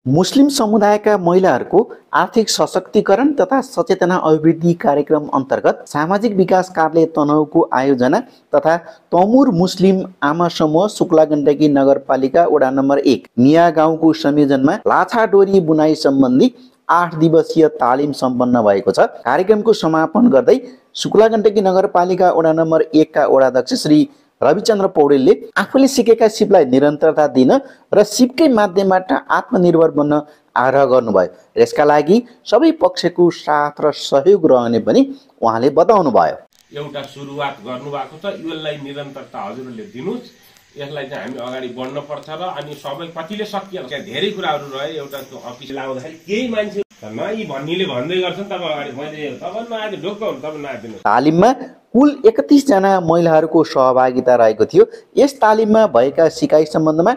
मुस्लिम समुदायका महिलाहरूको आर्थिक सशक्तिकरण तथा सचेतना अभिवृद्धि कार्यक्रम अन्तर्गत सामाजिक विकास कार्यालय तनहुँको आयोजना तथा तमुर मुस्लिम आमा समूह शुक्ला गण्डकी नगरपालिका वडा नम्बर 1 मिया गाउँको संयोजनमा लाछा डोरी बुनाई सम्बन्धी 8 दिवसीय तालिम सम्पन्न भएको छ। कार्यक्रमको समापन गर्दै शुक्ला गण्डकी नगरपालिका वडा नम्बर 1 का वडाध्यक्ष श्री रविचन्द्र पौडेलले आफूले सिकेका सिपलाई निरन्तरता दिन र सिपकै माध्यमबाट आत्मनिर्भर बन्न आग्रह गर्नुभयो। यसका लागि सबै पक्षको साथ र सहयोग रहने पनि उहाँले बताउनुभयो। एउटा सुरुवात गर्नुभएको छ, यसलाई निरन्तरता हजुरले दिनुस्। यसलाई चाहिँ हामी अगाडि बढ्न पर्छ र अनि सबै कतिले सकिएला धेरै कुराहरू रहे। एउटा अफिस लाउँदाखेरि केही मान्छे नई भन्नेले भन्दै गर्छन् तब अगाडि मैले तब नआए ढोक्क हुन्छ तब नआइदिनु। तालिममा कुल 31 जना महिलाहरूको सहभागिता रहेको थियो। यस तालिममा भएका सिकाइ सम्बन्धमा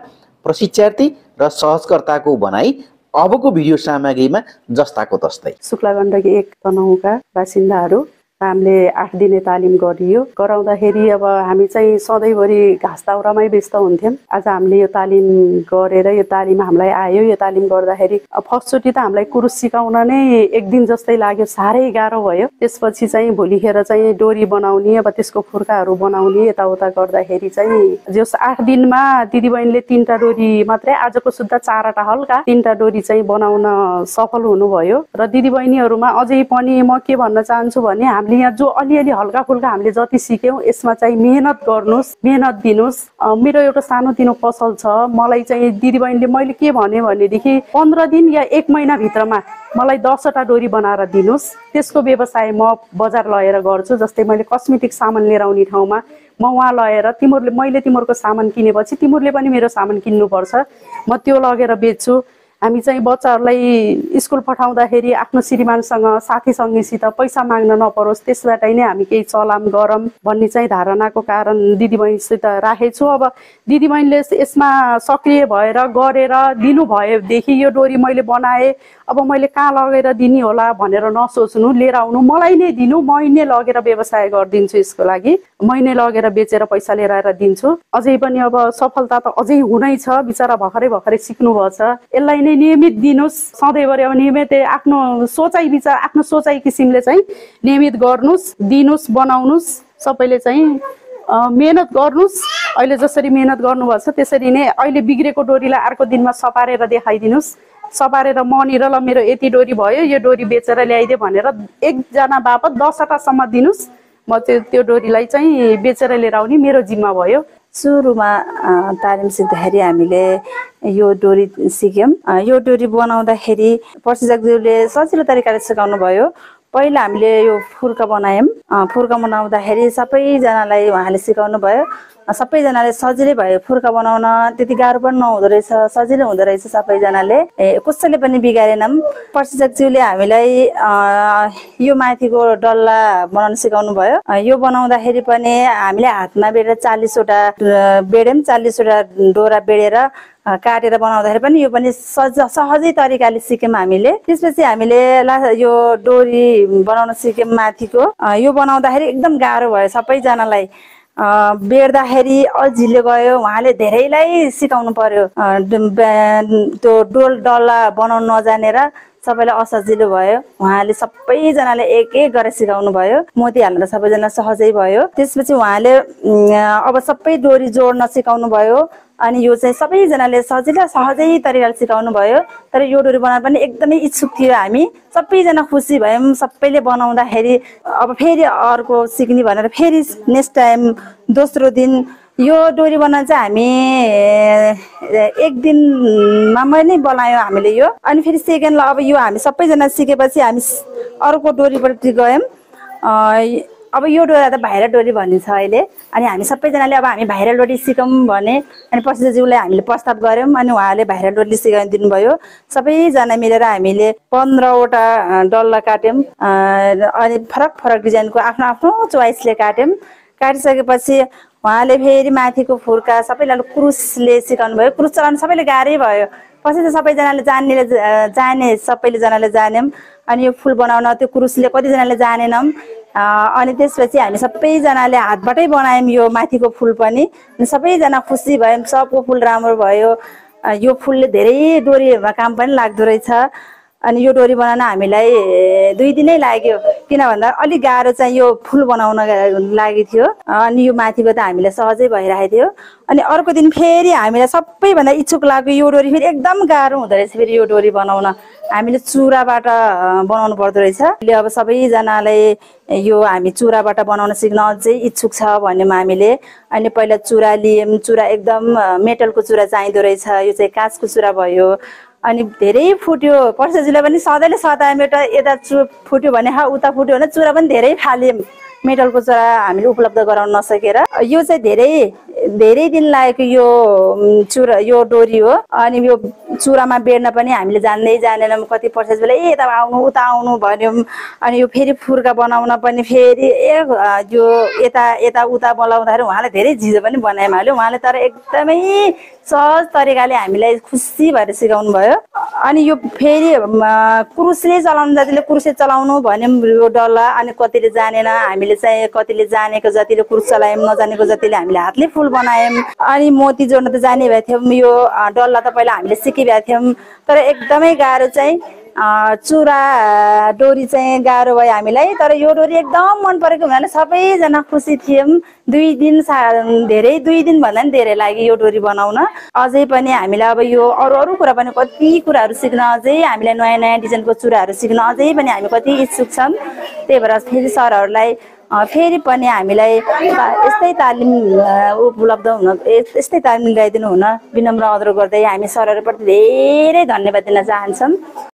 प्रशिक्षार्थी र सहजकर्ताको भनाई अबको भिडियो सामग्रीमा जस्ताको तस्तै। शुक्ला गण्डकी 1 तनहुँका बासिन्दाहरू हामीले 8 दिने तालिम गरियो। गराउँदाखेरि अब हामी चाहिँ सधैँभरि घाँस दाउरामै व्यस्त हुन्थ्यौँ। आज हामीले यो तालिम गरेर यो तालिम हामीलाई आयो। यो तालिम गर्दाखेरि फर्स्टचोटि त हामीलाई कुरुस सिकाउन नै 1 दिन जस्तै लाग्यो, साह्रै गाह्रो भयो। त्यसपछि चाहिँ भोलिखेर चाहिँ डोरी बनाउने, अब त्यसको फुर्काहरू बनाउने यताउता गर्दाखेरि चाहिँ जस 8 दिनमा दिदीबहिनीले 3टा डोरी मात्रै, आजको सुत्दा 4टा हल्का 3टा डोरी चाहिँ बनाउन सफल हुनुभयो। र दिदीबहिनीहरूमा अझै पनि म के भन्न चाहन्छु भने हामीले यहाँ जो अलिअलि हल्का फुल्का हामीले जति सिक्यौँ यसमा चाहिँ मेहनत गर्नुस्, मेहनत दिनुस्। मेरो एउटा सानोतिनो पसल छ, मलाई चाहिँ दिदीबहिनीले मैले के भने भनेदेखि 15 दिन या 1 महिना भित्रमा मलाई 10वटा डोरी बनाएर दिनुस्। त्यसको व्यवसाय म बजार लगेर गर्छु। जस्तै मैले कस्मेटिक सामान लिएर आउने ठाउँमा म वहाँ लगेर मैले तिमीहरूको सामान किनेपछि तिमीहरूले पनि मेरो सामान किन्नुपर्छ, म त्यो लगेर बेच्छु। हामी चाहिँ बच्चाहरूलाई स्कुल पठाउँदाखेरि आफ्नो श्रीमानसँग साथी सङ्गीसित पैसा माग्न नपरोस्, त्यसबाट नै हामी केही चलाम गरौँ भन्ने चाहिँ धारणाको कारण दिदीबहिनीसित राखेछु। अब दिदीबहिनीले यसमा सक्रिय भएर गरेर दिनुभएदेखि यो डोरी मैले बनाएँ, अब मैले कहाँ लगेर दिने होला भनेर नसोच्नु, लिएर आउनु, मलाई नै दिनु, मै नै लगेर व्यवसाय गरिदिन्छु। यसको लागि मै नै लगेर बेचेर पैसा लिएर आएर दिन्छु। अझै पनि अब सफलता त अझै हुनै छ, बिचरा भर्खरै सिक्नु भएको छ। यसलाई नै नियमित दिनुस्, सधैँभरि अब नियमित आफ्नो सोचाइ किसिमले चाहिँ नियमित गर्नुस्, दिनुस्, बनाउनुस्। सबैले चाहिँ मेहनत गर्नुस्। अहिले जसरी मेहनत गर्नुभएको छ त्यसरी नै अहिले बिग्रेको डोरीलाई अर्को दिनमा सपारेर देखाइदिनुस्। सपारेर मनिर ल मेरो यति डोरी भयो, यो डोरी बेचेर ल्याइदे भनेर 1 जना बापत 10वटासम्म दिनुस्। म त्यो डोरीलाई चाहिँ बेचेर लिएर आउने मेरो जिम्मा भयो। सुरुमा तालिम सिक्दाखेरि हामीले यो डोरी सिक्यौँ। यो डोरी बनाउँदाखेरि प्रशिक्षकज्यूले सजिलो तरिकाले सिकाउनु भयो। पहिला हामीले यो फुर्का बनायौँ। फुर्का बनाउँदाखेरि सबैजनालाई उहाँले सिकाउनु भयो। सबैजनाले सजिलै भयो। फुर्का बनाउन त्यति गाह्रो पनि नहुँदो रहेछ, सजिलै हुँदो रहेछ। सबैजनाले कसैले पनि बिगारेनौँ। प्रशिक्षकज्यूले हामीलाई यो माथिको डल्ला बनाउन सिकाउनु भयो। यो बनाउँदाखेरि पनि हामीले हातमा बेडेर 40वटा बेड्यौँ। 40वटा डोरा बेडेर काटेर बनाउँदाखेरि पनि यो पनि सहजै तरिकाले सिक्यौँ हामीले। त्यसपछि हामीले यो डोरी बनाउन सिक्यौँ माथिको। यो बनाउँदाखेरि एकदम गाह्रो भयो सबैजनालाई। बेड्दाखेरि अझिल्लो गयो। उहाँले धेरैलाई सिकाउनु पर्यो। त्यो डल्ला बनाउन नजानेर सबैलाई असजिलो भयो। उहाँले सबैजनाले एक गरेर सिकाउनु भयो। मोती हाल्न सबैजना सहजै भयो। त्यसपछि उहाँले अब सबै डोरी जोड्न सिकाउनु भयो। अनि यो चाहिँ सबैजनाले सहजै तरिकाले सिकाउनु भयो। तर यो डोरी बनाउन पनि एकदमै इच्छुक थियो हामी। सबैजना खुसी भयौँ। सबैले बनाउँदाखेरि अब फेरि अर्को सिक्ने भनेर फेरि नेक्स्ट टाइम दोस्रो दिन यो डोरी बनाउन चाहिँ हामी 1 दिनमा नै बनायौँ हामीले यो। अनि फेरि सेकेन्ड अब यो हामी सबैजना सिकेपछि हामी अर्को डोरीपट्टि गयौँ। अब यो डोरी त भाइरल डोरी भनिन्छ अहिले। अनि हामी सबैजनाले अब हामी भाइरल डोरी सिकौँ भने अनि प्रशिक्षकज्यूलाई हामीले प्रस्ताव गऱ्यौँ। अनि उहाँले भाइरल डोरी सिकाइदिनु भयो। सबैजना मिलेर हामीले 15वटा डल्ला काट्यौँ। अनि फरक डिजाइनको आफ्नो चोइसले काट्यौँ। काटिसकेपछि उहाँले फेरि माथिको फुर्का सबैलाई क्रुसले सिकाउनु भयो। क्रुस चलाउनु सबैले गाह्रै भयो। पछि त सबैजनाले जाने सबैले जनाले जान्यौँ। अनि यो फुल बनाउन त्यो क्रुसले कतिजनाले जानेनौँ। अनि त्यसपछि हामी सबैजनाले हातबाटै बनायौँ यो माथिको फुल पनि। सबैजना खुसी भयौँ। सबको फुल राम्रो भयो। यो फुलले धेरै डोरीहरूमा काम पनि लाग्दो रहेछ। अनि यो डोरी बनाउन हामीलाई 2 दिनै लाग्यो, किन भन्दा अलिक गाह्रो चाहिँ यो फुल बनाउन लागि थियो। अनि यो माथिबाट हामीलाई सहजै भइरहेको थियो। अनि अर्को दिन फेरि हामीलाई सबैभन्दा इच्छुक लाग्यो यो डोरी फेरि एकदम गाह्रो हुँदो रहेछ। फेरि यो डोरी बनाउन हामीले चुराबाट बनाउनु पर्दो रहेछ। अहिले अब सबैजनालाई यो हामी चुराबाट बनाउन सिक्न अझै इच्छुक छ भन्यौँ हामीले। अनि पहिला चुरा लियौँ, चुरा एकदम मेटलको चुरा चाहिँदो रहेछ, यो चाहिँ काँचको चुरा भयो। अनि धेरै फुट्यो, पर्सेजीलाई पनि सधैँले सतायौँ, एउटा यता फुट्यो भने उता फुट्यो भने चुरा पनि धेरै फाल्यौँ। मेटलको चुरा हामीले उपलब्ध गराउन नसकेर यो चाहिँ धेरै दिन लागेको यो चुरा यो डोरी हो। अनि यो चुरामा बेड्न पनि हामीले जानेनौँ। कति पर्सेज बेला यता आउनु उता आउनु भन्यौँ। अनि यो फेरि फुर्का बनाउन पनि फेरि यो यता उता बोलाउँदाखेरि उहाँले धेरै झिझो पनि बनाइहाल्यो उहाँले, तर एकदमै सहज तरिकाले हामीलाई खुसी भएर सिकाउनु भयो। अनि यो फेरि क्रुसले चलाउनु जतिले क्रुसले चलाउनु भन्यौँ यो डल्ला। अनि कतिले जानेन, हामीले चाहिँ कतिले जानेको जतिले क्रुस चलायौँ, नजानेको जतिले हामीले हातले फुल बनायौँ। अनि मोती जोड्न त जाने भए थियौँ, यो डल्ला त पहिला हामीले सिकिरहेको थियौँ। तर एकदमै गाह्रो चाहिँ चुरा डोरी चाहिँ गाह्रो भयो हामीलाई। तर यो डोरी एकदम मन परेको हुनाले सबैजना खुसी थियौँ। 2 दिन धेरै 2 दिन भन्दा पनि धेरै लाग्यो यो डोरी बनाउन। अझै पनि हामीलाई अब यो अरू कुरा पनि कति कुराहरू सिक्न, अझै हामीलाई नयाँ डिजाइनको चुराहरू सिक्न अझै पनि हामी कति इच्छुक छौँ। त्यही भएर फेरि सरहरूलाई फेरि पनि हामीलाई यस्तै तालिम उपलब्ध हुन, यस्तै तालिम ल्याइदिनु हुन विनम्र अनुरोध गर्दै हामी सरहरूप्रति धेरै धन्यवाद दिन चाहन्छौँ।